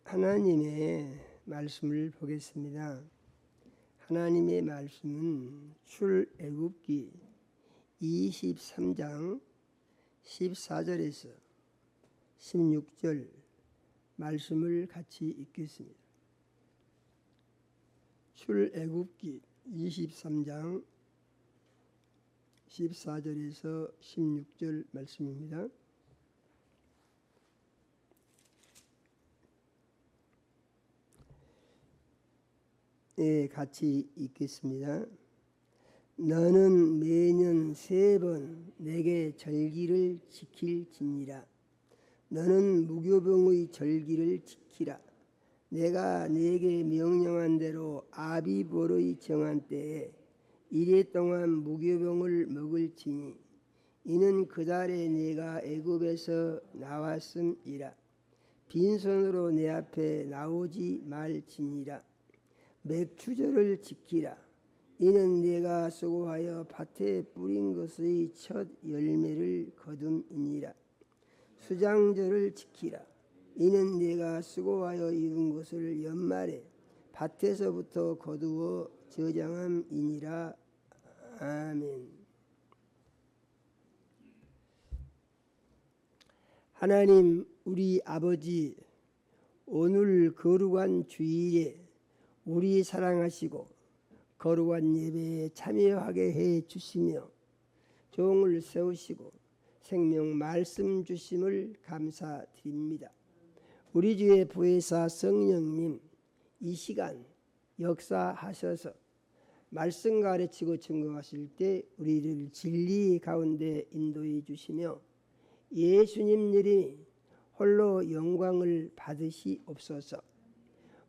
하나님의 말씀을 보겠습니다. 하나님의 말씀은 출애굽기 23장 14절에서 16절 말씀을 같이 읽겠습니다. 출애굽기 23장 14절에서 16절 말씀입니다. 같이 읽겠습니다. 너는 매년 3번 내게 절기를 지킬지니라. 너는 무교병의 절기를 지키라. 내가 네게 명령한 대로 아비보르의 정한 때에 이래 동안 무교병을 먹을지니 이는 그 달에 네가 애굽에서 나왔음이라. 빈손으로 내 앞에 나오지 말지니라. 맥추절을 지키라. 이는 네가 수고하여 밭에 뿌린 것의 첫 열매를 거둠이니라. 수장절을 지키라. 이는 네가 수고하여 이룬 것을 연말에 밭에서부터 거두어 저장함이니라. 아멘. 하나님 우리 아버지, 오늘 거룩한 주일에 우리 사랑하시고 거룩한 예배에 참여하게 해 주시며 종을 세우시고 생명 말씀 주심을 감사드립니다. 우리 주의 보혜사 성령님, 이 시간 역사하셔서 말씀 가르치고 증거하실 때 우리를 진리 가운데 인도해 주시며 예수님 이름이 홀로 영광을 받으시옵소서.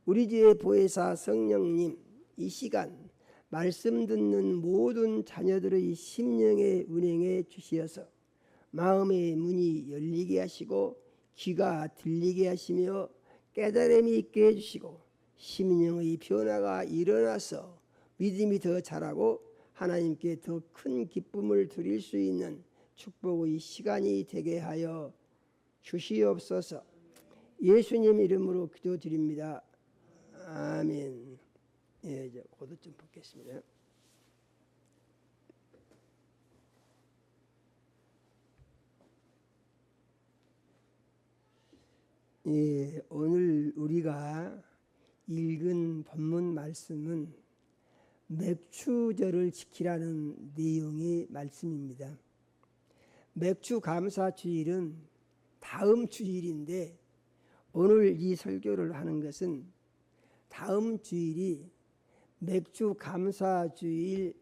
우리 주의 보혜사 성령님, 이 시간 말씀 듣는 모든 자녀들의 심령에 운행해 주시어서 마음의 문이 열리게 하시고 귀가 들리게 하시며 깨달음이 있게 해주시고 심령의 변화가 일어나서 믿음이 더 자라고 하나님께 더 큰 기쁨을 드릴 수 있는 축복의 시간이 되게 하여 주시옵소서. 예수님 이름으로 기도드립니다. 아멘. 이제 옷 좀 벗겠습니다. 오늘 우리가 읽은 본문 말씀은 맥추절을 지키라는 내용의 말씀입니다. 맥추 감사 주일은 다음 주일인데 오늘 이 설교를 하는 것은 다음 주일이 맥주 감사 주일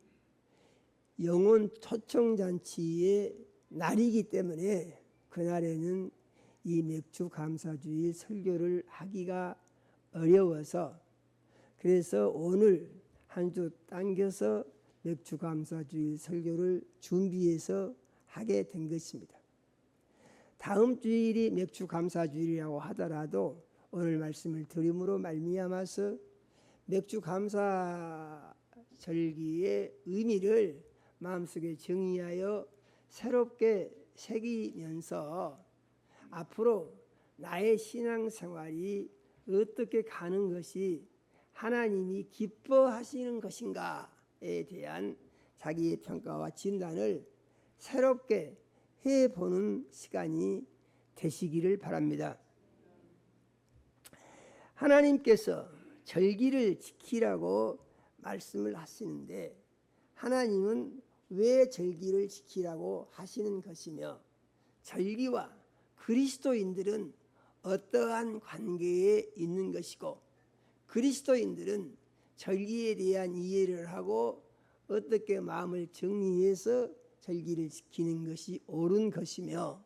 영혼 초청잔치의 날이기 때문에 그날에는 이 맥주 감사 주일 설교를 하기가 어려워서 그래서 오늘 한 주 당겨서 맥주 감사 주일 설교를 준비해서 하게 된 것입니다. 다음 주일이 맥주 감사 주일이라고 하더라도 오늘 말씀을 들음으로 말미암아서 맥주 감사 절기의 의미를 마음속에 정의하여 새롭게 새기면서 앞으로 나의 신앙생활이 어떻게 가는 것이 하나님이 기뻐하시는 것인가에 대한 자기의 평가와 진단을 새롭게 해보는 시간이 되시기를 바랍니다. 하나님께서 절기를 지키라고 말씀을 하시는데 하나님은 왜 절기를 지키라고 하시는 것이며 절기와 그리스도인들은 어떠한 관계에 있는 것이고 그리스도인들은 절기에 대한 이해를 하고 어떻게 마음을 정리해서 절기를 지키는 것이 옳은 것이며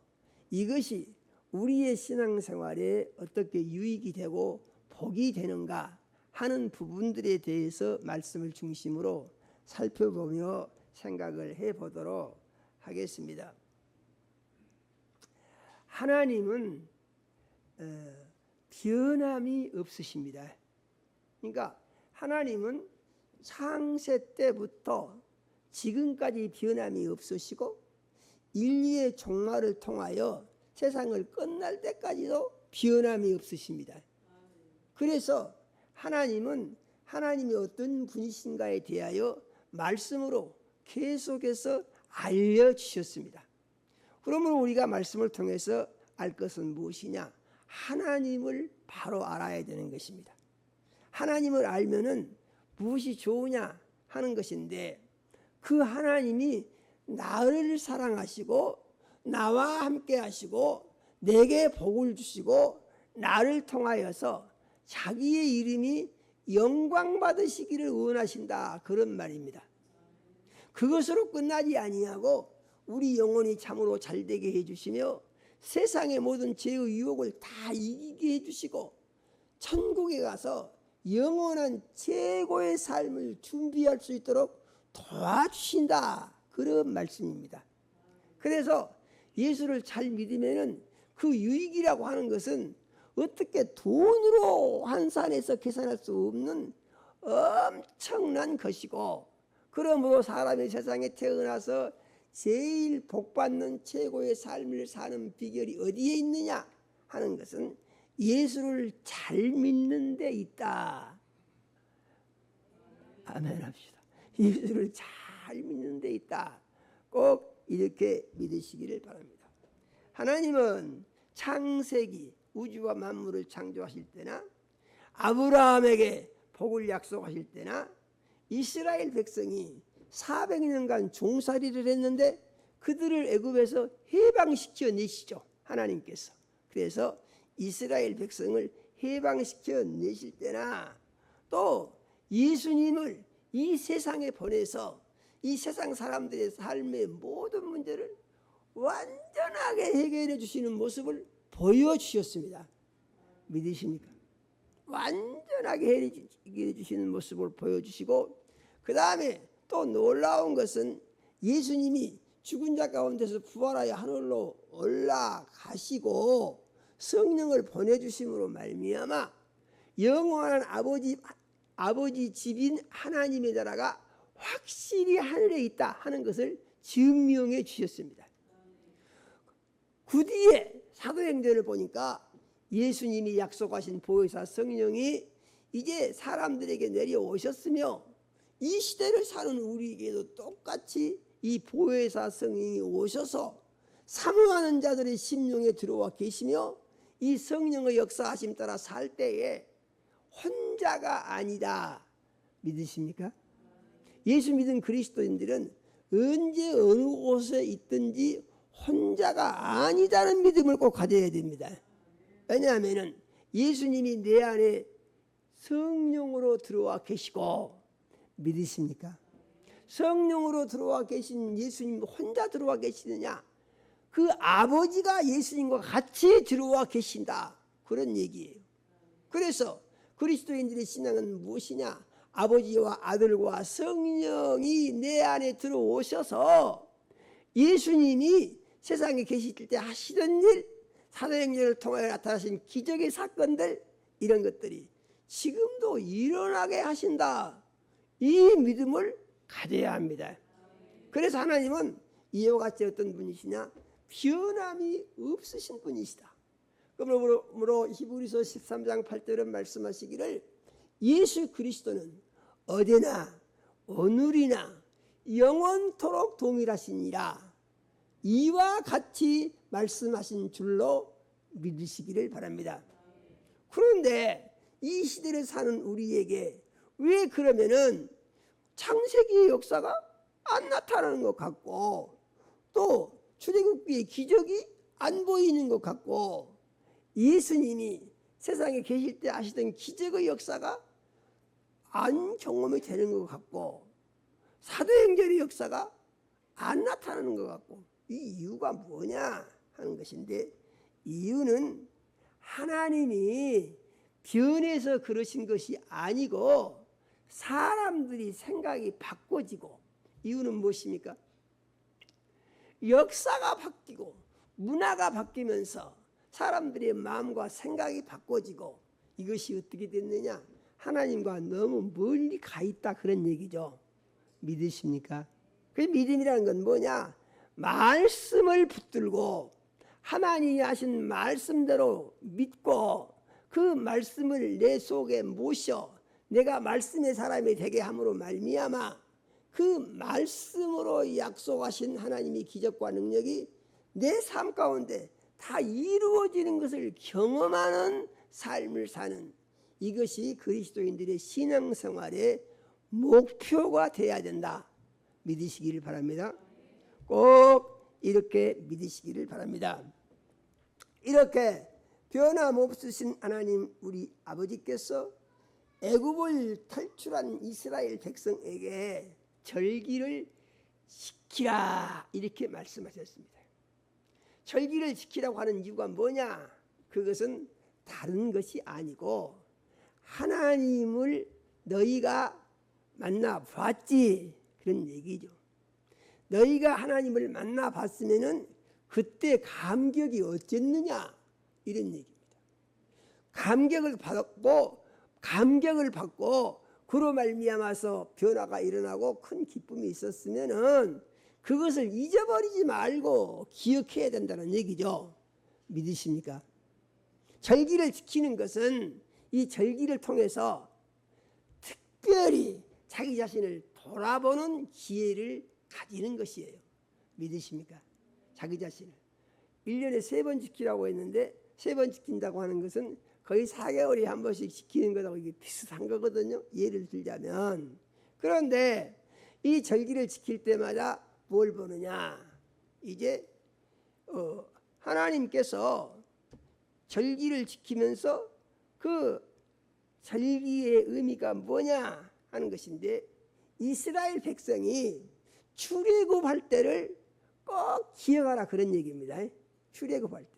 이것이 우리의 신앙생활에 어떻게 유익이 되고 복이 되는가 하는 부분들에 대해서 말씀을 중심으로 살펴보며 생각을 해보도록 하겠습니다. 하나님은 변함이 없으십니다. 그러니까 하나님은 창세 때부터 지금까지 변함이 없으시고 인류의 종말을 통하여 세상을 끝날 때까지도 변함이 없으십니다. 그래서 하나님은 하나님이 어떤 분이신가에 대하여 말씀으로 계속해서 알려주셨습니다. 그러면 우리가 말씀을 통해서 알 것은 무엇이냐? 하나님을 바로 알아야 되는 것입니다. 하나님을 알면은 무엇이 좋으냐 하는 것인데, 그 하나님이 나를 사랑하시고 나와 함께 하시고 내게 복을 주시고 나를 통하여서 자기의 이름이 영광 받으시기를 원하신다, 그런 말입니다. 그것으로 끝나지 아니하고 우리 영혼이 참으로 잘되게 해주시며 세상의 모든 죄의 유혹을 다 이기게 해주시고 천국에 가서 영원한 최고의 삶을 준비할 수 있도록 도와주신다, 그런 말씀입니다. 그래서 예수를 잘 믿으면은 그 유익이라고 하는 것은 어떻게 돈으로 환산해서 계산할 수 없는 엄청난 것이고, 그러므로 사람이 세상에 태어나서 제일 복받는 최고의 삶을 사는 비결이 어디에 있느냐 하는 것은 예수를 잘 믿는 데 있다. 아멘 합시다. 예수를 잘 믿는 데 있다. 꼭 이렇게 믿으시기를 바랍니다. 하나님은 창세기 우주와 만물을 창조하실 때나 아브라함에게 복을 약속하실 때나 이스라엘 백성이 400년간 종살이를 했는데 그들을 애굽에서 해방시켜 내시죠, 하나님께서. 그래서 이스라엘 백성을 해방시켜 내실 때나 또 예수님을 이 세상에 보내서 이 세상 사람들의 삶의 모든 문제를 완전하게 해결해 주시는 모습을 보여주셨습니다. 믿으십니까? 완전하게 해결해 주시는 모습을 보여주시고, 그 다음에 또 놀라운 것은 예수님이 죽은 자 가운데서 부활하여 하늘로 올라가시고 성령을 보내주심으로 말미암아 영원한 아버지 집인 하나님의 나라가 확실히 하늘에 있다 하는 것을 증명해 주셨습니다. 그 뒤에 사도행전을 보니까 예수님이 약속하신 보혜사 성령이 이제 사람들에게 내려오셨으며 이 시대를 사는 우리에게도 똑같이 이 보혜사 성령이 오셔서 사모하는 자들의 심령에 들어와 계시며 이 성령의 역사하심 따라 살 때에 혼자가 아니다. 믿으십니까? 예수 믿은 그리스도인들은 언제 어느 곳에 있든지 혼자가 아니다는 믿음을 꼭 가져야 됩니다. 왜냐하면 예수님이 내 안에 성령으로 들어와 계시고, 믿으십니까? 성령으로 들어와 계신 예수님 혼자 들어와 계시느냐? 그 아버지가 예수님과 같이 들어와 계신다, 그런 얘기예요. 그래서 그리스도인들의 신앙은 무엇이냐? 아버지와 아들과 성령이 내 안에 들어오셔서 예수님이 세상에 계실 때 하시던 일, 사도행전을 통하여 나타나신 기적의 사건들, 이런 것들이 지금도 일어나게 하신다, 이 믿음을 가져야 합니다. 그래서 하나님은 이와 같이 어떤 분이시냐? 변함이 없으신 분이시다. 그러므로 히브리서 13장 8절은 말씀하시기를 예수 그리스도는 어제나 오늘이나 영원토록 동일하시니라, 이와 같이 말씀하신 줄로 믿으시기를 바랍니다. 그런데 이 시대를 사는 우리에게 왜 그러면은 창세기의 역사가 안 나타나는 것 같고 또 출애굽기의 기적이 안 보이는 것 같고 예수님이 세상에 계실 때 하시던 기적의 역사가 안 경험이 되는 것 같고 사도행전의 역사가 안 나타나는 것 같고, 이 이유가 뭐냐 하는 것인데, 이유는 하나님이 변해서 그러신 것이 아니고 사람들이 생각이 바꿔지고, 이유는 무엇입니까? 역사가 바뀌고 문화가 바뀌면서 사람들의 마음과 생각이 바꿔지고, 이것이 어떻게 됐느냐? 하나님과 너무 멀리 가 있다, 그런 얘기죠. 믿으십니까? 그 믿음이라는 건 뭐냐? 말씀을 붙들고 하나님이 하신 말씀대로 믿고 그 말씀을 내 속에 모셔 내가 말씀의 사람이 되게 함으로 말미암아 그 말씀으로 약속하신 하나님의 기적과 능력이 내 삶 가운데 다 이루어지는 것을 경험하는 삶을 사는 이것이 그리스도인들의 신앙생활의 목표가 되어야 된다. 믿으시기를 바랍니다. 꼭 이렇게 믿으시기를 바랍니다. 이렇게 변함없으신 하나님 우리 아버지께서 애굽을 탈출한 이스라엘 백성에게 절기를 지키라 이렇게 말씀하셨습니다. 절기를 지키라고 하는 이유가 뭐냐? 그것은 다른 것이 아니고 하나님을 너희가 만나봤지 그런 얘기죠. 너희가 하나님을 만나봤으면은 그때 감격이 어땠느냐 이런 얘기입니다. 감격을 받고 그로 말미암아서 변화가 일어나고 큰 기쁨이 있었으면은 그것을 잊어버리지 말고 기억해야 된다는 얘기죠. 믿으십니까? 절기를 지키는 것은 이 절기를 통해서 특별히 자기 자신을 돌아보는 기회를 가지는 것이에요. 믿으십니까? 자기 자신을 1년에 3번 지키라고 했는데 3번 지킨다고 하는 것은 거의 4개월에 한 번씩 지키는 것하고 이게 비슷한 거거든요. 예를 들자면. 그런데 이 절기를 지킬 때마다 뭘 보느냐? 이제 하나님께서 절기를 지키면서 그 절기의 의미가 뭐냐 하는 것인데 이스라엘 백성이 출애굽할 때를 꼭 기억하라 그런 얘기입니다. 출애굽할 때.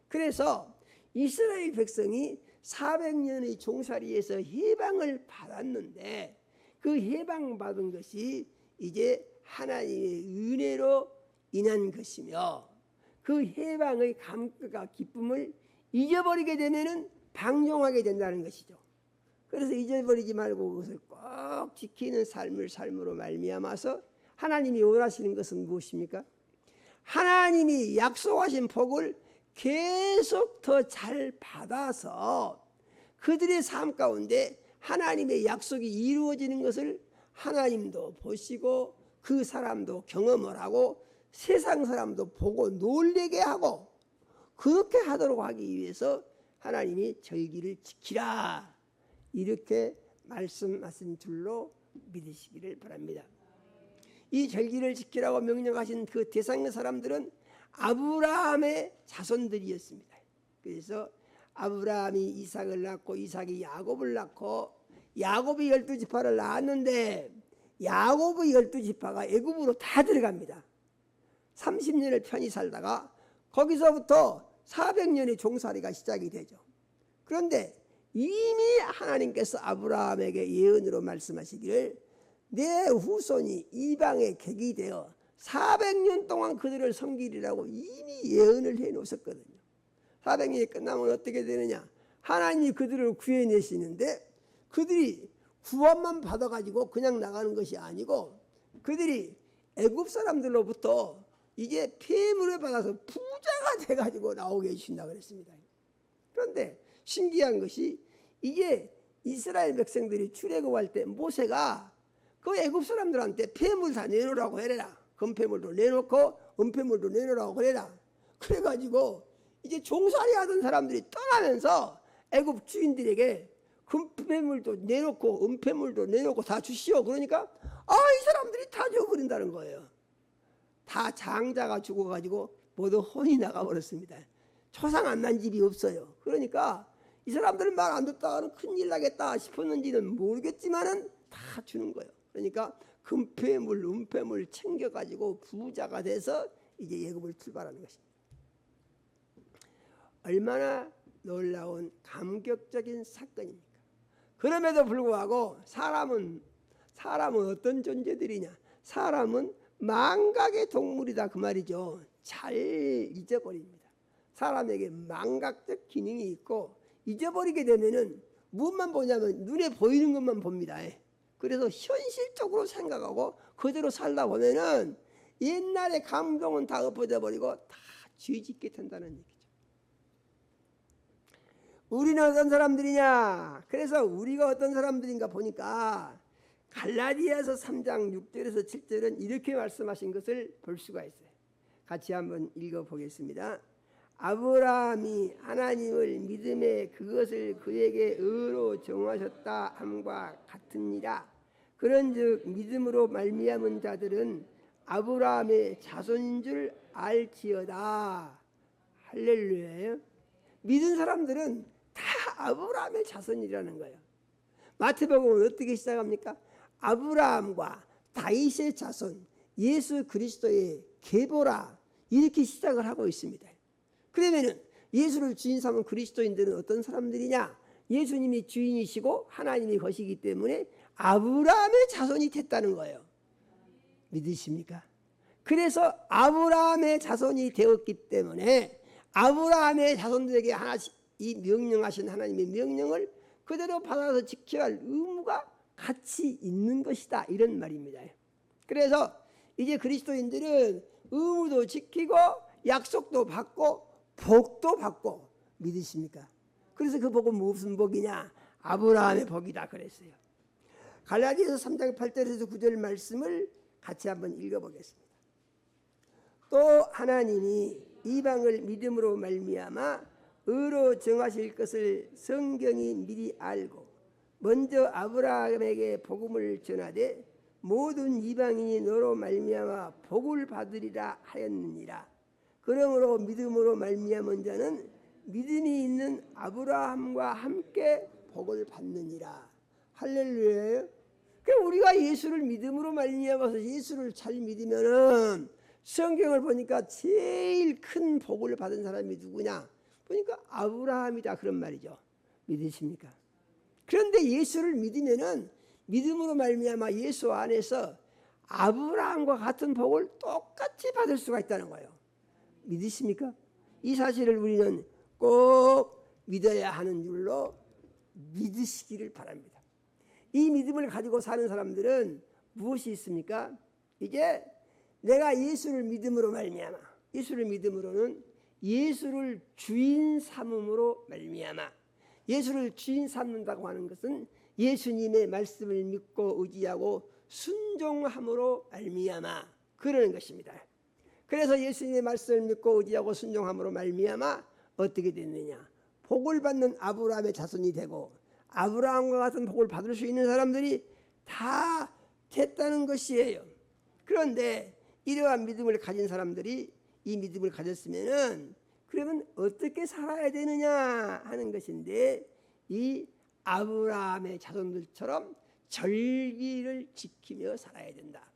그래서 이스라엘 백성이 400년의 종살이에서 해방을 받았는데 그 해방받은 것이 이제 하나님의 은혜로 인한 것이며 그 해방의 감격과 기쁨을 잊어버리게 되면은 방종하게 된다는 것이죠. 그래서 잊어버리지 말고 그것을 꼭 지키는 삶으로 말미암아서 하나님이 원하시는 것은 무엇입니까? 하나님이 약속하신 복을 계속 더 잘 받아서 그들의 삶 가운데 하나님의 약속이 이루어지는 것을 하나님도 보시고 그 사람도 경험을 하고 세상 사람도 보고 놀래게 하고 그렇게 하도록 하기 위해서 하나님이 절기를 지키라 이렇게 말씀하신 줄로 믿으시기를 바랍니다. 이 절기를 지키라고 명령하신 그 대상의 사람들은 아브라함의 자손들이었습니다. 그래서 아브라함이 이삭을 낳고 이삭이 야곱을 낳고 야곱이 12지파를 낳았는데 야곱의 12지파가 애굽으로 다 들어갑니다. 30년을 편히 살다가 거기서부터 400년의 종살이가 시작이 되죠. 그런데 이미 하나님께서 아브라함에게 예언으로 말씀하시기를 내 후손이 이방의 객이 되어 400년 동안 그들을 섬기리라고 이미 예언을 해놓으셨거든요. 400년이 끝나면 어떻게 되느냐? 하나님이 그들을 구해내시는데 그들이 구원만 받아가지고 그냥 나가는 것이 아니고 그들이 애굽 사람들로부터 이제 폐물을 받아서 부자가 돼가지고 나오게 해주신다고 그랬습니다. 그런데 신기한 것이 이제 이스라엘 백성들이 출애굽할 때 모세가 그 애굽 사람들한테 폐물 다 내놓으라고 해라. 금폐물도 내놓고 은폐물도 내놓으라고 그래라. 그래가지고 이제 종살이 하던 사람들이 떠나면서 애굽 주인들에게 금폐물도 내놓고 은폐물도 내놓고 다 주시오. 그러니까 이 사람들이 다 죽어버린다는 거예요. 다 장자가 죽어가지고 모두 혼이 나가버렸습니다. 초상 안 난 집이 없어요. 그러니까 이 사람들은 말 안 듣다가는 큰일 나겠다 싶었는지는 모르겠지만은 다 주는 거예요. 그러니까 금폐물, 은폐물 챙겨가지고 부자가 돼서 이제 애굽을 출발하는 것입니다. 얼마나 놀라운 감격적인 사건입니까? 그럼에도 불구하고 사람은 어떤 존재들이냐? 사람은 망각의 동물이다 그 말이죠. 잘 잊어버립니다. 사람에게 망각적 기능이 있고 잊어버리게 되면은 무엇만 보냐면 눈에 보이는 것만 봅니다. 그래서 현실적으로 생각하고 그대로 살다 보면은 옛날의 감동은 다 엎어져 버리고 다 죄짓게 된다는 얘기죠. 우리는 어떤 사람들이냐? 그래서 우리가 어떤 사람들인가 보니까 갈라디아서 3장 6절에서 7절은 이렇게 말씀하신 것을 볼 수가 있어요. 같이 한번 읽어보겠습니다. 아브라함이 하나님을 믿음에 그것을 그에게 의로 정하셨다 함과 같으니라. 그런즉 믿음으로 말미암은 자들은 아브라함의 자손인 줄 알지어다. 할렐루야예요. 믿은 사람들은 다 아브라함의 자손이라는 거예요. 마태복음은 어떻게 시작합니까? 아브라함과 다윗의 자손 예수 그리스도의 계보라 이렇게 시작을 하고 있습니다. 그러면은 예수를 주인 삼은 그리스도인들은 어떤 사람들이냐? 예수님이 주인이시고 하나님이 거시기 때문에 아브라함의 자손이 됐다는 거예요. 믿으십니까? 그래서 아브라함의 자손이 되었기 때문에 아브라함의 자손들에게 하나씩 이 명령하신 하나님의 명령을 그대로 받아서 지켜야 할 의무가 같이 있는 것이다, 이런 말입니다. 그래서 이제 그리스도인들은 의무도 지키고 약속도 받고 복도 받고, 믿으십니까? 그래서 그 복은 무슨 복이냐? 아브라함의 복이다 그랬어요. 갈라디아서 3장 8절에서 9절 말씀을 같이 한번 읽어보겠습니다. 또 하나님이 이방을 믿음으로 말미암아 의로 정하실 것을 성경이 미리 알고 먼저 아브라함에게 복음을 전하되 모든 이방인이 너로 말미암아 복을 받으리라 하였느니라. 그러므로 믿음으로 말미암은 자는 믿음이 있는 아브라함과 함께 복을 받느니라. 할렐루야예요. 그러니까 우리가 예수를 믿음으로 말미암아서 예수를 잘 믿으면은 성경을 보니까 제일 큰 복을 받은 사람이 누구냐? 보니까 아브라함이다, 그런 말이죠. 믿으십니까? 그런데 예수를 믿으면은 믿음으로 말미암아 예수 안에서 아브라함과 같은 복을 똑같이 받을 수가 있다는 거예요. 믿으십니까? 이 사실을 우리는 꼭 믿어야 하는 줄로 믿으시기를 바랍니다. 이 믿음을 가지고 사는 사람들은 무엇이 있습니까? 이제 내가 예수를 믿음으로 말미암아, 예수를 믿음으로는 예수를 주인 삼음으로 말미암아, 예수를 주인 삼는다고 하는 것은 예수님의 말씀을 믿고 의지하고 순종함으로 말미암아 그러는 것입니다. 그래서 예수님의 말씀을 믿고 의지하고 순종함으로 말미암아 어떻게 됐느냐? 복을 받는 아브라함의 자손이 되고 아브라함과 같은 복을 받을 수 있는 사람들이 다 됐다는 것이에요. 그런데 이러한 믿음을 가진 사람들이 이 믿음을 가졌으면은 그러면 어떻게 살아야 되느냐 하는 것인데, 이 아브라함의 자손들처럼 절기를 지키며 살아야 된다.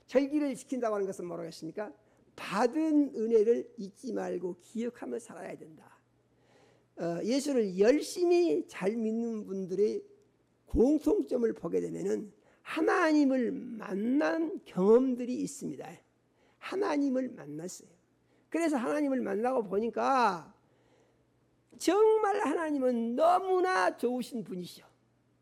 절기를 지킨다고 하는 것은 뭐라겠습니까? 받은 은혜를 잊지 말고 기억하며 살아야 된다. 예수를 열심히 잘 믿는 분들의 공통점을 보게 되면은 하나님을 만난 경험들이 있습니다. 하나님을 만났어요. 그래서 하나님을 만나고 보니까 정말 하나님은 너무나 좋으신 분이시죠.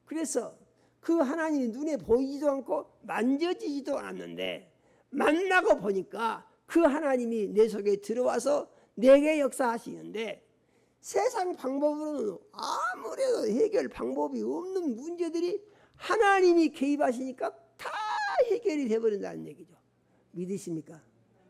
그래서 그 하나님이 눈에 보이지도 않고 만져지지도 않았는데 만나고 보니까 그 하나님이 내 속에 들어와서 내게 역사하시는데, 세상 방법으로는 아무래도 해결 방법이 없는 문제들이 하나님이 개입하시니까 다 해결이 되어버린다는 얘기죠. 믿으십니까?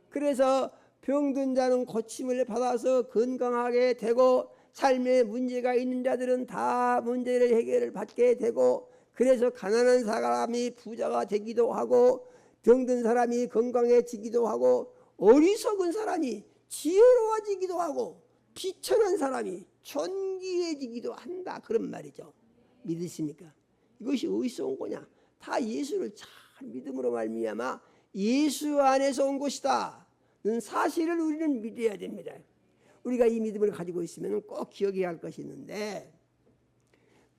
그래서 병든 자는 고침을 받아서 건강하게 되고, 삶에 문제가 있는 자들은 다 문제를 해결을 받게 되고, 그래서 가난한 사람이 부자가 되기도 하고, 병든 사람이 건강해지기도 하고, 어리석은 사람이 지혜로워지기도 하고, 비천한 사람이 존귀해지기도 한다, 그런 말이죠. 믿으십니까? 이것이 어디서 온 거냐? 다 예수를 잘 믿음으로 말미암아 예수 안에서 온 것이다 는 사실을 우리는 믿어야 됩니다. 우리가 이 믿음을 가지고 있으면 꼭 기억해야 할 것이 있는데,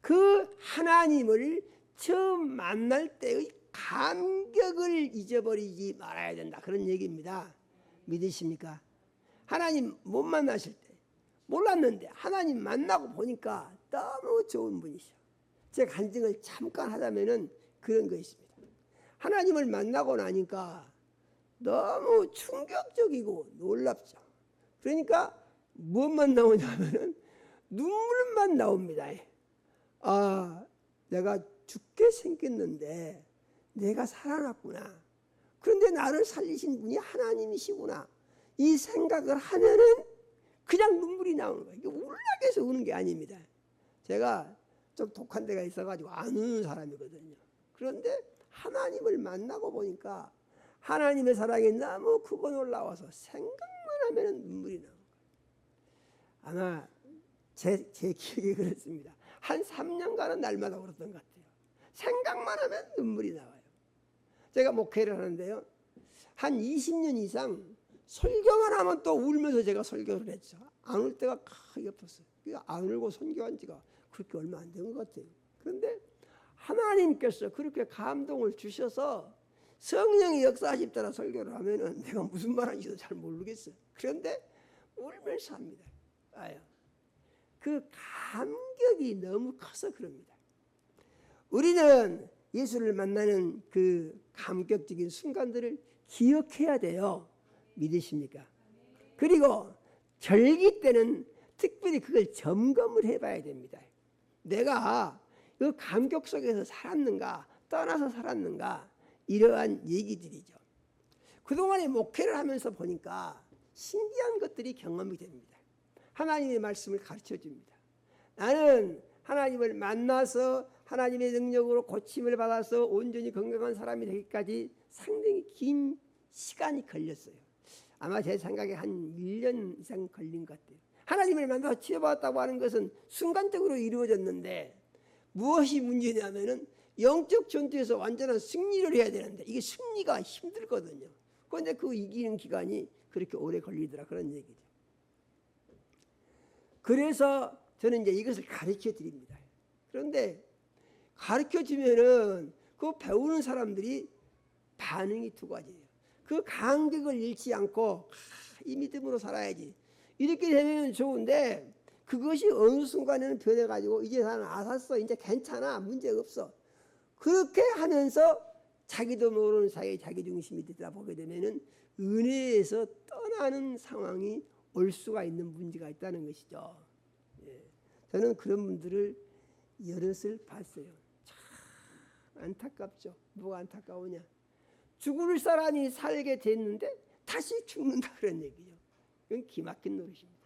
그 하나님을 처음 만날 때의 감격을 잊어버리지 말아야 된다, 그런 얘기입니다. 믿으십니까? 하나님 못 만나실 때 몰랐는데 하나님 만나고 보니까 너무 좋은 분이셔. 제가 간증을 잠깐 하자면은 그런 거 있습니다. 하나님을 만나고 나니까 너무 충격적이고 놀랍죠. 그러니까 무엇만 나오냐면은 눈물만 나옵니다. 아, 내가 죽게 생겼는데 내가 살아났구나. 그런데 나를 살리신 분이 하나님이시구나. 이 생각을 하면은 그냥 눈물이 나오는 거예요. 이게 울락해서 우는 게 아닙니다. 제가 좀 독한 데가 있어가지고 안 우는 사람이거든요. 그런데 하나님을 만나고 보니까 하나님의 사랑이 너무 크고 놀라워서 생각만 하면 눈물이 나는 거예요. 아마 제 기억이 그렇습니다. 한 3년간은 날마다 울었던 것 같아요. 생각만 하면 눈물이 나와요. 제가 목회를 하는데요, 한 20년 이상 설교만 하면 또 울면서 제가 설교를 했죠. 안 울 때가 크게 없었어요. 안 울고 선교한 지가 그렇게 얼마 안 된 것 같아요. 그런데 하나님께서 그렇게 감동을 주셔서 성령이 역사하실 때라 설교를 하면은 내가 무슨 말하는지도 잘 모르겠어요. 그런데 울면서 합니다. 아유, 그 감격이 너무 커서 그럽니다. 우리는 예수를 만나는 그 감격적인 순간들을 기억해야 돼요. 믿으십니까? 그리고 절기 때는 특별히 그걸 점검을 해봐야 됩니다. 내가 그 감격 속에서 살았는가, 떠나서 살았는가, 이러한 얘기들이죠. 그동안에 목회를 하면서 보니까 신기한 것들이 경험이 됩니다. 하나님의 말씀을 가르쳐 줍니다. 나는 하나님을 만나서 하나님의 능력으로 고침을 받아서 온전히 건강한 사람이 되기까지 상당히 긴 시간이 걸렸어요. 아마 제 생각에 한 1년 이상 걸린 것 같아요. 하나님을 만나서 치유받았다고 하는 것은 순간적으로 이루어졌는데 무엇이 문제냐면은 영적 전투에서 완전한 승리를 해야 되는데 이게 승리가 힘들거든요. 그런데 그 이기는 기간이 그렇게 오래 걸리더라, 그런 얘기죠. 그래서 저는 이제 이것을 가르쳐 드립니다. 그런데 가르쳐 주면은 그 배우는 사람들이 반응이 두 가지예요. 그 간격을 잃지 않고 이 믿음으로 살아야지, 이렇게 되면 좋은데 그것이 어느 순간에는 변해가지고 이제 나는 알았어, 이제 괜찮아, 문제 없어, 그렇게 하면서 자기도 모르는 사이에 자기 중심이 되다 보게 되면은 은혜에서 떠나는 상황이 올 수가 있는 문제가 있다는 것이죠. 예. 저는 그런 분들을 여럿을 봤어요. 참 안타깝죠. 뭐가 안타까우냐? 죽을 사람이 살게 됐는데 다시 죽는다, 그런 얘기죠. 이건 기막힌 노릇입니다.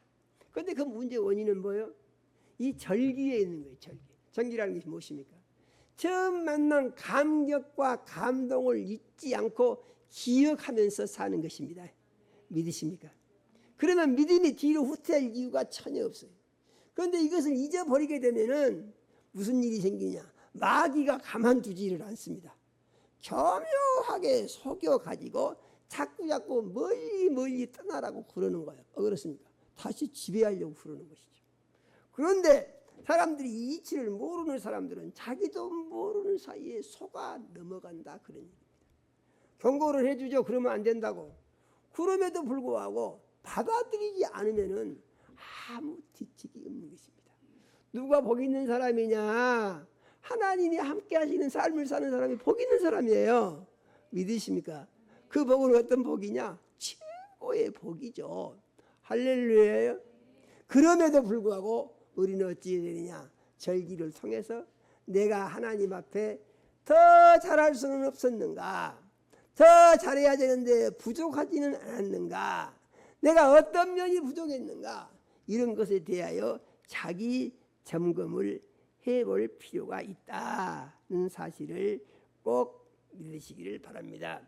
그런데 그 문제의 원인은 뭐예요? 이 절기에 있는 거예요. 절기라는 것이 무엇입니까? 처음 만난 감격과 감동을 잊지 않고 기억하면서 사는 것입니다. 믿으십니까? 그러면 믿음이 뒤로 후퇴할 이유가 전혀 없어요. 그런데 이것을 잊어버리게 되면은 무슨 일이 생기냐? 마귀가 가만두지를 않습니다. 교묘하게 속여가지고 자꾸 멀리 떠나라고 그러는 거예요. 그렇습니까? 다시 지배하려고 그러는 것이죠. 그런데 사람들이 이 이치를 모르는 사람들은 자기도 모르는 사이에 속아 넘어간다, 그런 얘기입니다. 경고를 해주죠. 그러면 안 된다고. 그럼에도 불구하고 받아들이지 않으면은 아무 뒤치기 없는 것입니다. 누가 복 있는 사람이냐? 하나님이 함께 하시는 삶을 사는 사람이 복 있는 사람이에요. 믿으십니까? 그 복은 어떤 복이냐? 최고의 복이죠. 할렐루야예요. 그럼에도 불구하고 우리는 어찌 되느냐? 절기를 통해서 내가 하나님 앞에 더 잘할 수는 없었는가? 더 잘해야 되는데 부족하지는 않았는가? 내가 어떤 면이 부족했는가? 이런 것에 대하여 자기 점검을 해볼 필요가 있다는 사실을 꼭 믿으시기를 바랍니다.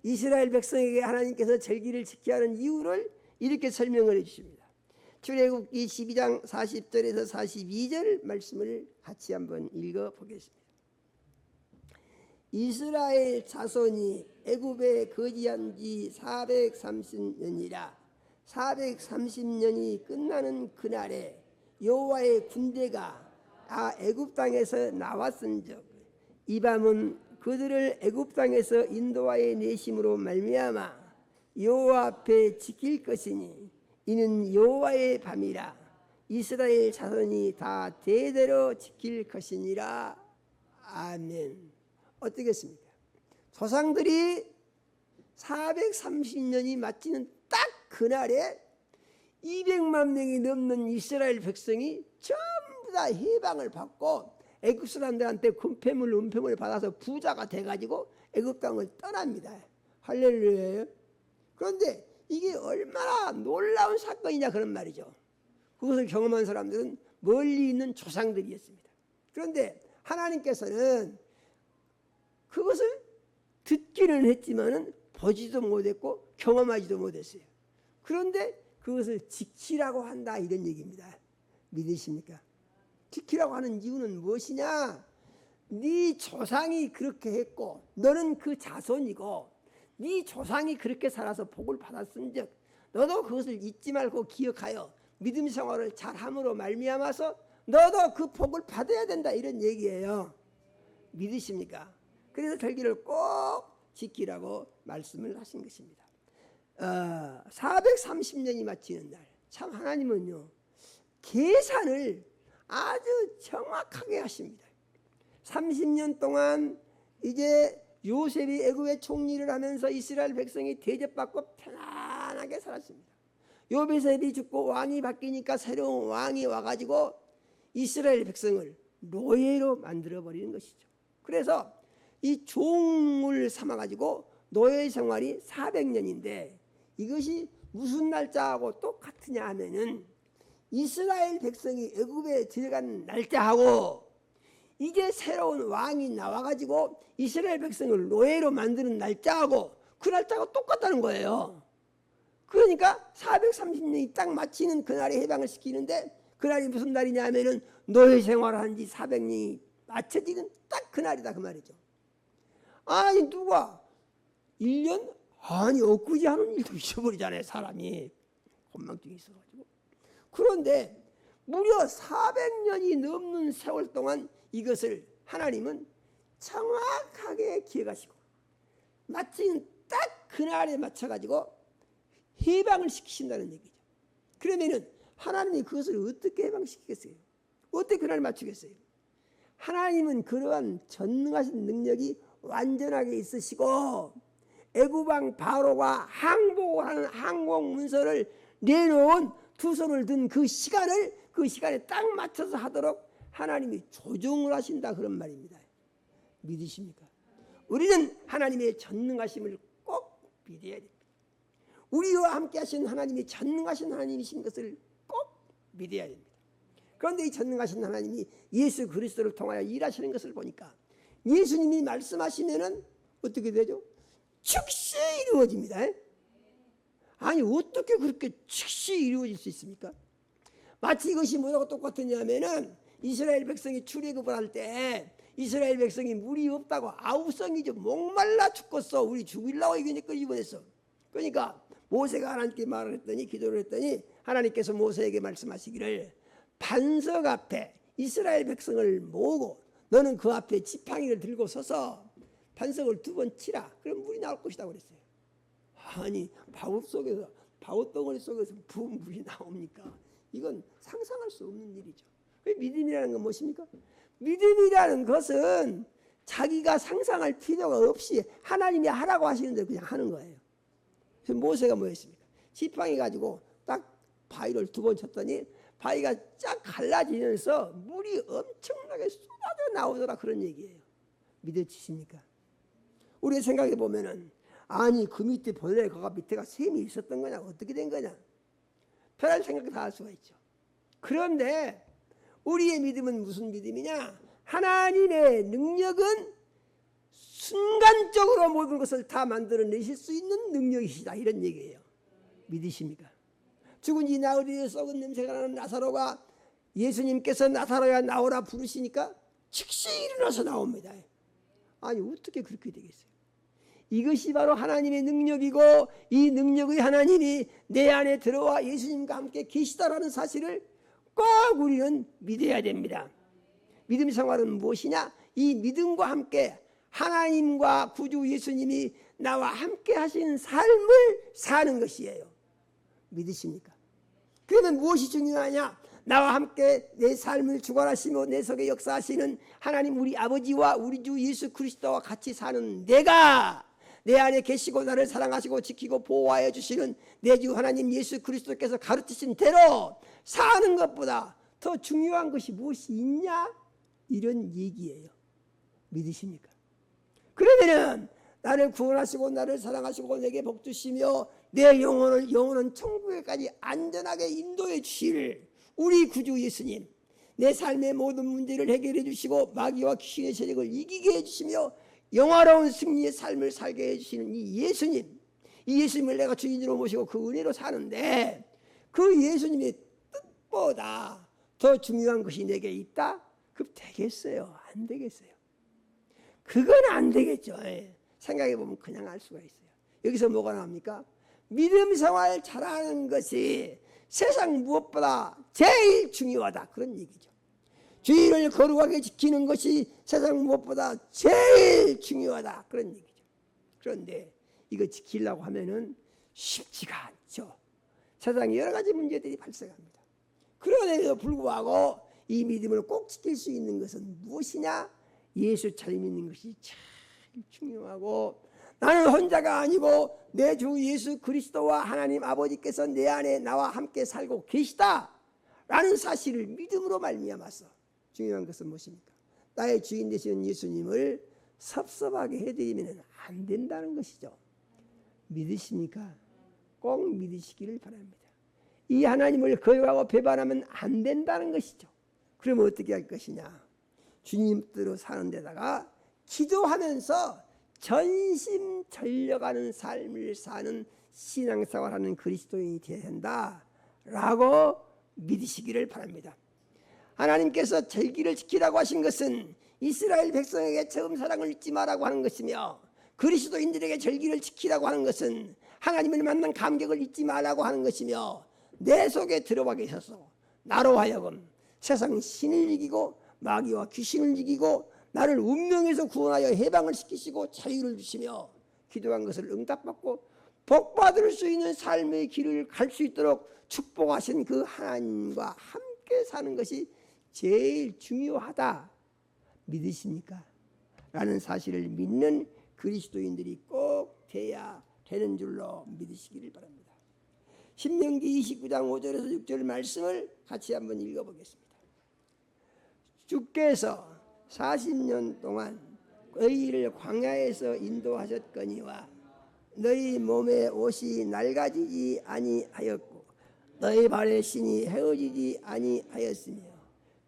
이스라엘 백성에게 하나님께서 절기를 지켜야 하는 이유를 이렇게 설명을 해주십니다. 출애굽기 12장 40절에서 42절 말씀을 같이 한번 읽어보겠습니다. 이스라엘 자손이 애굽에 거지한 지 430년이라 430년이 끝나는 그날에 여호와의 군대가 애굽 땅에서 나왔은즉 이 밤은 그들을 애굽 땅에서 인도하여 내심으로 말미암아 여호와 앞에 지킬 것이니 이는 여호와의 밤이라 이스라엘 자손이 다 대대로 지킬 것이니라. 아멘. 어떻겠습니까? 조상들이 430년이 마치는 딱 그날에 200만 명이 넘는 이스라엘 백성이 전부 다 해방을 받고 애굽 사람들한테 금패물 은패물을 받아서 부자가 돼가지고 애굽 땅을 떠납니다. 할렐루야예요. 그런데 이게 얼마나 놀라운 사건이냐 그런 말이죠. 그것을 경험한 사람들은 멀리 있는 조상들이었습니다. 그런데 하나님께서는 그것을 듣기는 했지만은 보지도 못했고 경험하지도 못했어요. 그런데 그것을 지키라고 한다 이런 얘기입니다. 믿으십니까? 지키라고 하는 이유는 무엇이냐? 네 조상이 그렇게 했고 너는 그 자손이고 네 조상이 그렇게 살아서 복을 받았은즉 너도 그것을 잊지 말고 기억하여 믿음 생활을 잘함으로 말미암아서 너도 그 복을 받아야 된다 이런 얘기예요. 믿으십니까? 그래서 절기를 꼭 지키라고 말씀을 하신 것입니다. 430년이 마치는 날 참 하나님은요 계산을 아주 정확하게 하십니다. 30년 동안 이제 요셉이 애굽의 총리를 하면서 이스라엘 백성이 대접받고 편안하게 살았습니다. 요셉이 죽고 왕이 바뀌니까 새로운 왕이 와가지고 이스라엘 백성을 노예로 만들어버리는 것이죠. 그래서 이 종을 삼아가지고 노예 생활이 400년인데 이것이 무슨 날짜하고 똑같으냐 하면은 이스라엘 백성이 애굽에 들어간 날짜하고 이제 새로운 왕이 나와가지고 이스라엘 백성을 노예로 만드는 날짜하고 그 날짜가 똑같다는 거예요. 그러니까 430년이 딱 마치는 그날에 해방을 시키는데 그날이 무슨 날이냐 하면은 노예 생활을 한 지 400년이 맞춰지는 딱 그날이다 그 말이죠. 아니 누가 1년? 아니 엊그제 하는 일도 잊어버리잖아요 사람이. 건망증이 있어가지고. 그런데 무려 400년이 넘는 세월 동안 이것을 하나님은 정확하게 기억하시고 마침 딱 그날에 맞춰가지고 해방을 시키신다는 얘기죠. 그러면은 하나님이 그것을 어떻게 해방시키겠어요? 어떻게 그날에 맞추겠어요? 하나님은 그러한 전능하신 능력이 완전하게 있으시고 애굽왕 바로가 항복을 하는 항복 문서를 내놓은 두 손을 든 그 시간에 딱 맞춰서 하도록 하나님이 조정을 하신다 그런 말입니다. 믿으십니까? 우리는 하나님의 전능하심을 꼭 믿어야 됩니다. 우리와 함께 하신 하나님이 전능하신 하나님이신 것을 꼭 믿어야 됩니다. 그런데 이 전능하신 하나님이 예수 그리스도를 통하여 일하시는 것을 보니까 예수님이 말씀하시면은 어떻게 되죠? 즉시 이루어집니다. 아니 어떻게 그렇게 즉시 이루어질 수 있습니까? 마치 이것이 뭐라고 똑같으냐면은 이스라엘 백성이 출애굽을 할 때 이스라엘 백성이 물이 없다고 아우성이죠. 목말라 죽겠어. 우리 죽이려고 이게 끌려보냈어. 그러니까 모세가 하나님께 말을 했더니 기도를 했더니 하나님께서 모세에게 말씀하시기를 반석 앞에 이스라엘 백성을 모으고 너는 그 앞에 지팡이를 들고 서서 반석을 2번 치라. 그럼 물이 나올 것이다 그랬어요. 아니 바울덩어리 속에서 부은 물이 나옵니까? 이건 상상할 수 없는 일이죠. 믿음이라는 건 무엇입니까? 믿음이라는 것은 자기가 상상할 필요가 없이 하나님이 하라고 하시는 대로 그냥 하는 거예요. 그래서 모세가 뭐 했습니까? 지팡이 가지고 딱 바위를 2번 쳤더니 바위가 쫙 갈라지면서 물이 엄청나게 쏟아져 나오더라 그런 얘기예요. 믿어지십니까? 우리 생각해 보면은 아니 그 밑에 본래 그 밑에가 샘이 있었던 거냐 어떻게 된 거냐 별할 생각 다 할 수가 있죠. 그런데 우리의 믿음은 무슨 믿음이냐? 하나님의 능력은 순간적으로 모든 것을 다 만들어내실 수 있는 능력이시다 이런 얘기예요. 믿으십니까? 죽은 지 나흘이 썩은 냄새가 나는 나사로가 예수님께서 나사로야 나오라 부르시니까 즉시 일어나서 나옵니다. 아니 어떻게 그렇게 되겠어요? 이것이 바로 하나님의 능력이고 이 능력의 하나님이 내 안에 들어와 예수님과 함께 계시다라는 사실을 꼭 우리는 믿어야 됩니다. 믿음 생활은 무엇이냐? 이 믿음과 함께 하나님과 구주 예수님이 나와 함께 하신 삶을 사는 것이에요. 믿으십니까? 그러면 무엇이 중요하냐? 나와 함께 내 삶을 주관하시며 내 속에 역사하시는 하나님 우리 아버지와 우리 주 예수 그리스도와 같이 사는 내가 내 안에 계시고 나를 사랑하시고 지키고 보호하여 주시는 내 주 하나님 예수 그리스도께서 가르치신 대로 사는 것보다 더 중요한 것이 무엇이 있냐? 이런 얘기예요. 믿으십니까? 그러면은 나를 구원하시고 나를 사랑하시고 내게 복 주시며 내 영혼은 천국에까지 안전하게 인도해 주실 우리 구주 예수님, 내 삶의 모든 문제를 해결해 주시고 마귀와 귀신의 세력을 이기게 해 주시며 영화로운 승리의 삶을 살게 해주시는 이 예수님, 이 예수님을 내가 주인으로 모시고 그 은혜로 사는데 그 예수님의 뜻보다 더 중요한 것이 내게 있다? 그럼 되겠어요? 안 되겠어요? 그건 안 되겠죠. 생각해보면 그냥 알 수가 있어요. 여기서 뭐가 나옵니까? 믿음 생활 잘하는 것이 세상 무엇보다 제일 중요하다, 그런 얘기죠. 주의를 거룩하게 지키는 것이 세상 무엇보다 제일 중요하다, 그런 얘기죠. 그런데 이거 지키려고 하면은 쉽지가 않죠. 세상에 여러 가지 문제들이 발생합니다. 그런데도 불구하고 이 믿음을 꼭 지킬 수 있는 것은 무엇이냐? 예수 잘 믿는 것이 제일 중요하고, 나는 혼자가 아니고 내 주 예수 그리스도와 하나님 아버지께서 내 안에 나와 함께 살고 계시다 라는 사실을 믿음으로 말미암아서 중요한 것은 무엇입니까? 나의 주인 되시는 예수님을 섭섭하게 해드리면 안 된다는 것이죠. 믿으십니까? 꼭 믿으시기를 바랍니다. 이 하나님을 거역하고 배반하면 안 된다는 것이죠. 그러면 어떻게 할 것이냐? 주님 뜻대로 사는 데다가 기도하면서 전심전력하는 삶을 사는 신앙생활하는 그리스도인이 되어야 한다라고 믿으시기를 바랍니다. 하나님께서 절기를 지키라고 하신 것은 이스라엘 백성에게 처음 사랑을 잊지 마라고 하는 것이며, 그리스도인들에게 절기를 지키라고 하는 것은 하나님을 만난 감격을 잊지 말라고 하는 것이며, 내 속에 들어와 계셔서 나로 하여금 세상 신을 이기고 마귀와 귀신을 이기고 나를 운명에서 구원하여 해방을 시키시고 자유를 주시며 기도한 것을 응답받고 복받을 수 있는 삶의 길을 갈 수 있도록 축복하신 그 하나님과 함께 사는 것이 제일 중요하다. 믿으십니까? 라는 사실을 믿는 그리스도인들이 꼭 돼야 되는 줄로 믿으시기를 바랍니다. 신명기 29장 5절에서 6절 말씀을 같이 한번 읽어보겠습니다. 주께서 40년 동안 너희를 광야에서 인도하셨거니와 너희 몸에 옷이 낡아지지 아니하였고 너희 발에 신이 헤어지지 아니하였으며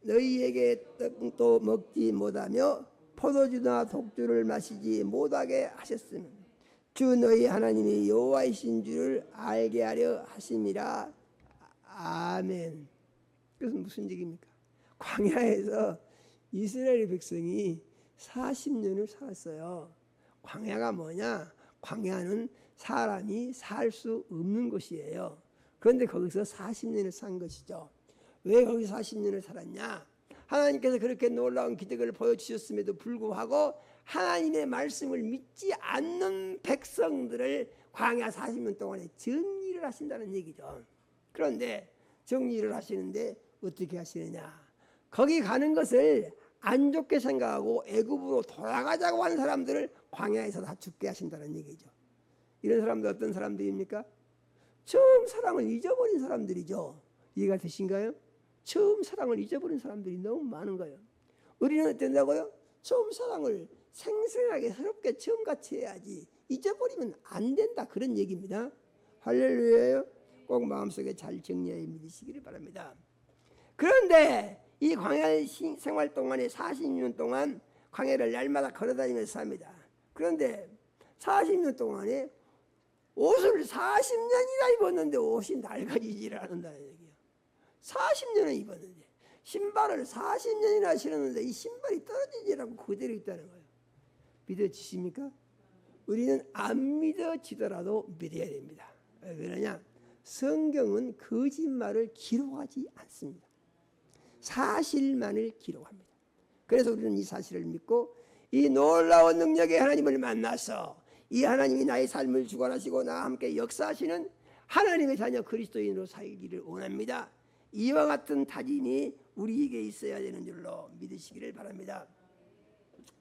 너희에게 떡도 먹지 못하며 포도주나 독주를 마시지 못하게 하셨으며 주 너희 하나님이 여호와이신 줄을 알게 하려 하심이라. 아멘. 그것은 무슨 얘기입니까? 광야에서 이스라엘 백성이 40년을 살았어요. 광야가 뭐냐? 광야는 사람이 살 수 없는 곳이에요. 그런데 거기서 40년을 산 것이죠. 왜 거기서 40년을 살았냐? 하나님께서 그렇게 놀라운 기적을 보여주셨음에도 불구하고 하나님의 말씀을 믿지 않는 백성들을 광야 40년 동안에 정리를 하신다는 얘기죠. 그런데 정리를 하시는데 어떻게 하시느냐? 거기 가는 것을 안 좋게 생각하고 애굽으로 돌아가자고 하는 사람들을 광야에서 다 죽게 하신다는 얘기죠. 이런 사람들 어떤 사람들입니까? 처음 사랑을 잊어버린 사람들이죠. 이해가 되신가요? 처음 사랑을 잊어버린 사람들이 너무 많은 거예요. 우리는 어땠다고요? 처음 사랑을 생생하게 새롭게 처음같이 해야지 잊어버리면 안 된다, 그런 얘기입니다. 할렐루야요. 꼭 마음속에 잘 정리해 믿으시기를 바랍니다. 그런데 이 광야 생활 동안에 40년 동안 광야를 날마다 걸어다니면서 삽니다. 그런데 40년 동안에 옷을 40년이나 입었는데 옷이 낡아지질 않는다는 얘기예요. 40년을 입었는데 신발을 40년이나 신었는데 이 신발이 떨어지지 않고 그대로 있다는 거예요. 믿어지십니까? 우리는 안 믿어지더라도 믿어야 됩니다. 왜 그러냐? 성경은 거짓말을 기록하지 않습니다. 사실만을 기록합니다. 그래서 우리는 이 사실을 믿고 이 놀라운 능력의 하나님을 만나서 이 하나님이 나의 삶을 주관하시고 나와 함께 역사하시는 하나님의 자녀 그리스도인으로 살기를 원합니다. 이와 같은 다짐이 우리에게 있어야 되는 줄로 믿으시기를 바랍니다.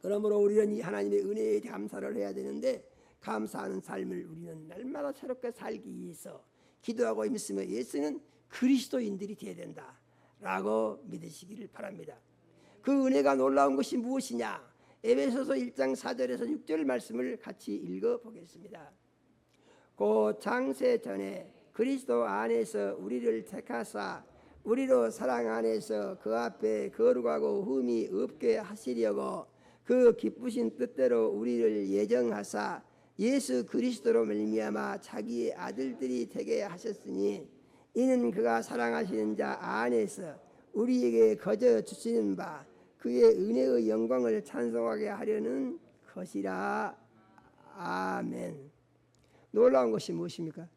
그러므로 우리는 이 하나님의 은혜에 감사를 해야 되는데 감사하는 삶을 우리는 날마다 새롭게 살기 위해서 기도하고 있으며 예수는 그리스도인들이 되어야 된다라고 믿으시기를 바랍니다. 그 은혜가 놀라운 것이 무엇이냐? 에베소서 1장 4절에서 6절 말씀을 같이 읽어보겠습니다. 곧 창세 전에 그리스도 안에서 우리를 택하사 우리로 사랑 안에서 그 앞에 거룩하고 흠이 없게 하시려고 그 기쁘신 뜻대로 우리를 예정하사 예수 그리스도로 말미암아 자기의 아들들이 되게 하셨으니 이는 그가 사랑하시는 자 안에서 우리에게 거저 주시는 바 그의 은혜의 영광을 찬송하게 하려는 것이라. 아멘. 놀라운 것이 무엇입니까?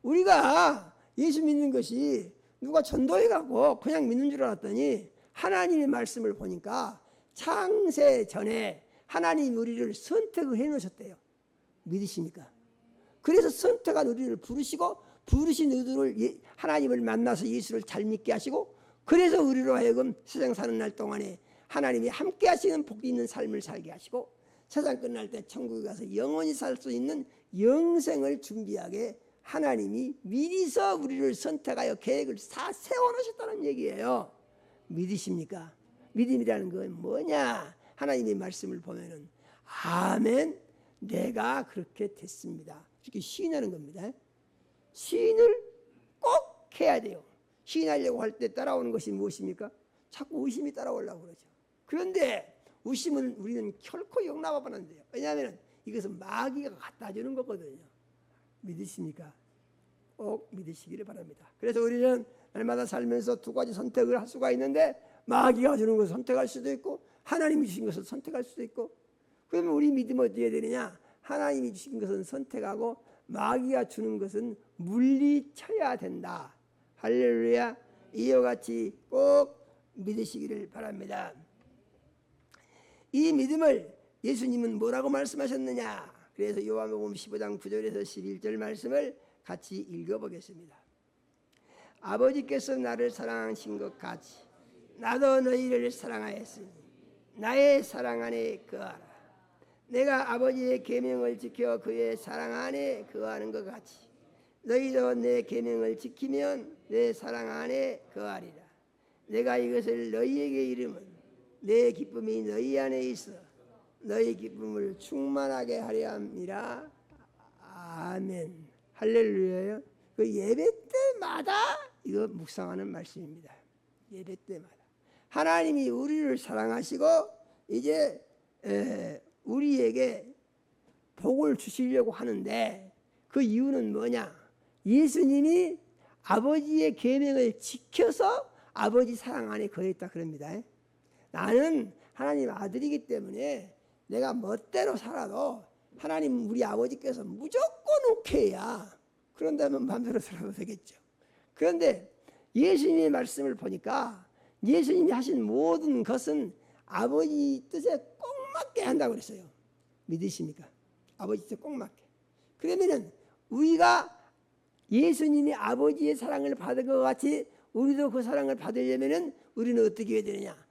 우리가 예수 믿는 것이 누가 전도해 갖고 그냥 믿는 줄 알았더니 하나님의 말씀을 보니까 창세 전에 하나님 우리를 선택을 해 놓으셨대요. 믿으십니까? 그래서 선택한 우리를 부르시고 부르신 의도를 하나님을 만나서 예수를 잘 믿게 하시고 그래서 우리로 하여금 세상 사는 날 동안에 하나님이 함께 하시는 복이 있는 삶을 살게 하시고 세상 끝날 때 천국에 가서 영원히 살 수 있는 영생을 준비하게 하나님이 미리서 우리를 선택하여 계획을 다 세워놓으셨다는 얘기예요. 믿으십니까? 믿음이라는 건 뭐냐? 하나님의 말씀을 보면은 아멘, 내가 그렇게 됐습니다. 이렇게 시인하는 겁니다. 시인을 꼭 해야 돼요. 시인하려고 할 때 따라오는 것이 무엇입니까? 자꾸 의심이 따라오려고 그러죠. 그런데 의심은 우리는 결코 용납하면 안 돼요. 왜냐하면 이것은 마귀가 갖다 주는 거거든요. 믿으십니까? 꼭 믿으시기를 바랍니다. 그래서 우리는 날마다 살면서 두 가지 선택을 할 수가 있는데 마귀가 주는 것을 선택할 수도 있고 하나님이 주신 것을 선택할 수도 있고 그러면 우리 믿음은 어떻게 되느냐? 하나님이 주신 것은 선택하고 마귀가 주는 것은 물리쳐야 된다. 할렐루야. 이와 같이 꼭 믿으시기를 바랍니다. 이 믿음을 예수님은 뭐라고 말씀하셨느냐? 그래서 요한복음 15장 9절에서 11절 말씀을 같이 읽어보겠습니다. 아버지께서 나를 사랑하신 것 같이 나도 너희를 사랑하였으니 나의 사랑 안에 거하라. 내가 아버지의 계명을 지켜 그의 사랑 안에 거하는 것 같이 너희도 내 계명을 지키면 내 사랑 안에 거하리라. 내가 이것을 너희에게 이름은 내 기쁨이 너희 안에 있어 너희 기쁨을 충만하게 하려 함이라. 아멘. 할렐루야요. 그 예배 때마다 이거 묵상하는 말씀입니다. 예배 때마다 하나님이 우리를 사랑하시고 이제 우리에게 복을 주시려고 하는데 그 이유는 뭐냐? 예수님이 아버지의 계명을 지켜서 아버지 사랑 안에 거했다 그럽니다. 나는 하나님 아들이기 때문에 내가 멋대로 살아도 하나님 우리 아버지께서 무조건 오케이야. 그런다면 마음대로 살아도 되겠죠. 그런데 예수님의 말씀을 보니까 예수님이 하신 모든 것은 아버지 뜻에 꼭 맞게 한다고 그랬어요. 믿으십니까? 아버지 뜻에 꼭 맞게. 그러면은 우리가 예수님이 아버지의 사랑을 받은 것 같이 우리도 그 사랑을 받으려면은 우리는 어떻게 해야 되느냐?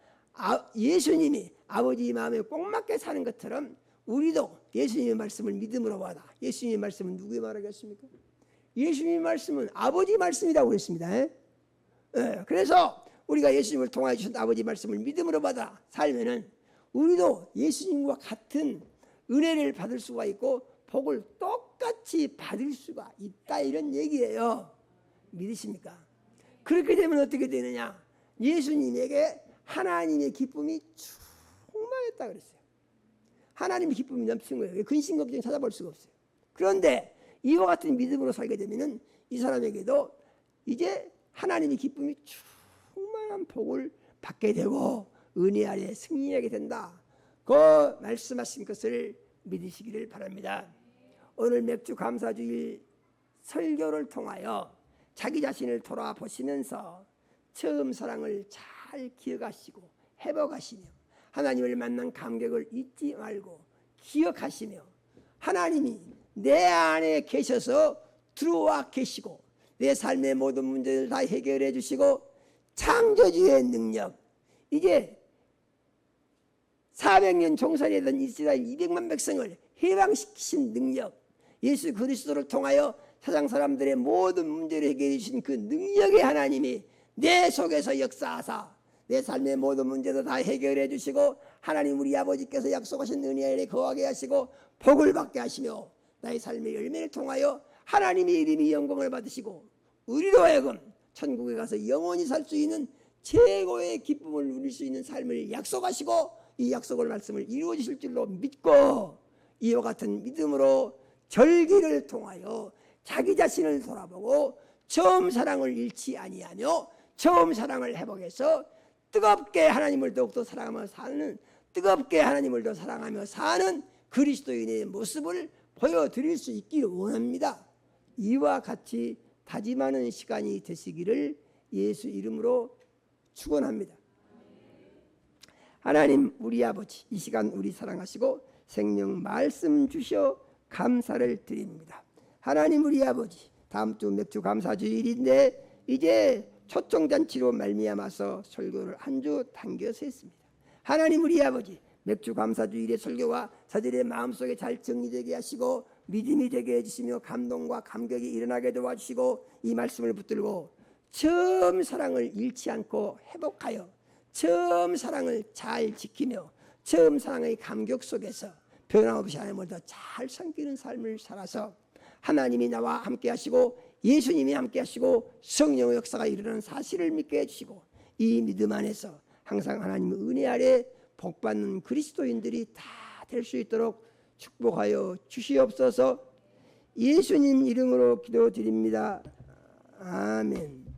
예수님이 아버지 마음에 꼭 맞게 사는 것처럼 우리도 예수님의 말씀을 믿음으로 받아. 예수님의 말씀은 누구의 말하겠습니까? 예수님의 말씀은 아버지 말씀이라고 그랬습니다. 그래서 우리가 예수님을 통하여 주신 아버지 말씀을 믿음으로 받아 살면은 우리도 예수님과 같은 은혜를 받을 수가 있고 복을 똑같이 받을 수가 있다 이런 얘기예요. 믿으십니까? 그렇게 되면 어떻게 되느냐? 예수님에게 하나님의 기쁨이 충만했다 그랬어요. 하나님의 기쁨이 넘치는 거예요. 근심 걱정 찾아볼 수가 없어요. 그런데 이와 같은 믿음으로 살게 되면은 이 사람에게도 이제 하나님의 기쁨이 충만한 복을 받게 되고 은혜 아래 승리하게 된다. 그 말씀하신 것을 믿으시기를 바랍니다. 오늘 맥주 감사주일 설교를 통하여 자기 자신을 돌아보시면서 처음 사랑을 잘 기억하시고 회복하시며 하나님을 만난 감격을 잊지 말고 기억하시며 하나님이 내 안에 계셔서 들어와 계시고 내 삶의 모든 문제를 다 해결해 주시고 창조주의 능력 이제 400년 종살이던 이스라엘 200만 백성을 해방시키신 능력, 예수 그리스도를 통하여 세상 사람들의 모든 문제를 해결해 주신 그 능력의 하나님이 내 속에서 역사하사 내 삶의 모든 문제도 다 해결해 주시고, 하나님 우리 아버지께서 약속하신 은혜 아래 거하게 하시고 복을 받게 하시며, 나의 삶의 열매를 통하여 하나님의 이름이 영광을 받으시고 우리로 하여금 천국에 가서 영원히 살 수 있는 최고의 기쁨을 누릴 수 있는 삶을 약속하시고, 이 약속을 말씀을 이루어 주실 줄로 믿고, 이와 같은 믿음으로 절기를 통하여 자기 자신을 돌아보고 처음 사랑을 잃지 아니하며 처음 사랑을 회복해서 뜨겁게 하나님을 더욱더 사랑하며 사는, 뜨겁게 하나님을 더 사랑하며 사는 그리스도인의 모습을 보여드릴 수 있기를 원합니다. 이와 같이 다짐하는 시간이 되시기를 예수 이름으로 축원합니다. 하나님 우리 아버지, 이 시간 우리 사랑하시고 생명 말씀 주셔 감사를 드립니다. 하나님 우리 아버지, 다음 주 맥주 감사주일인데 이제 초청잔치로 말미암아서 설교를 한 주 당겨서 했습니다. 하나님 우리 아버지, 맥주 감사주일의 설교가 저들의 마음속에 잘 정리되게 하시고 믿음이 되게 해주시며 감동과 감격이 일어나게 도와주시고, 이 말씀을 붙들고 처음 사랑을 잃지 않고 회복하여 처음 사랑을 잘 지키며 처음 사랑의 감격 속에서 변함없이 하나님을 더 잘 섬기는 삶을 살아서 하나님이 나와 함께 하시고 예수님이 함께 하시고 성령의 역사가 일어나는 사실을 믿게 해주시고, 이 믿음 안에서 항상 하나님의 은혜 아래 복받는 그리스도인들이 다 될 수 있도록 축복하여 주시옵소서. 예수님 이름으로 기도드립니다. 아멘.